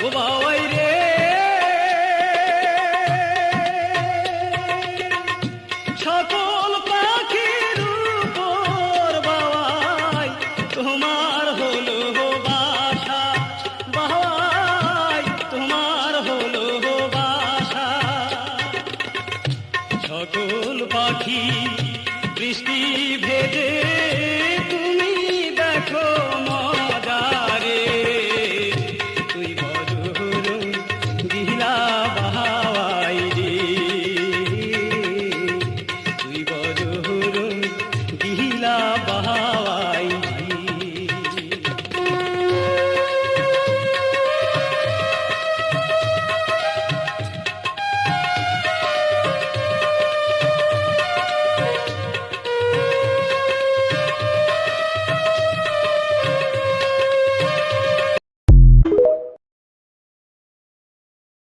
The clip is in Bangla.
ও বাবাই রে, সকল পাখির উপর বাবাই তোমার হলো বাসা, বাবাই তোমার হলো বাসা। সকল পাখি বৃষ্টি ভেজে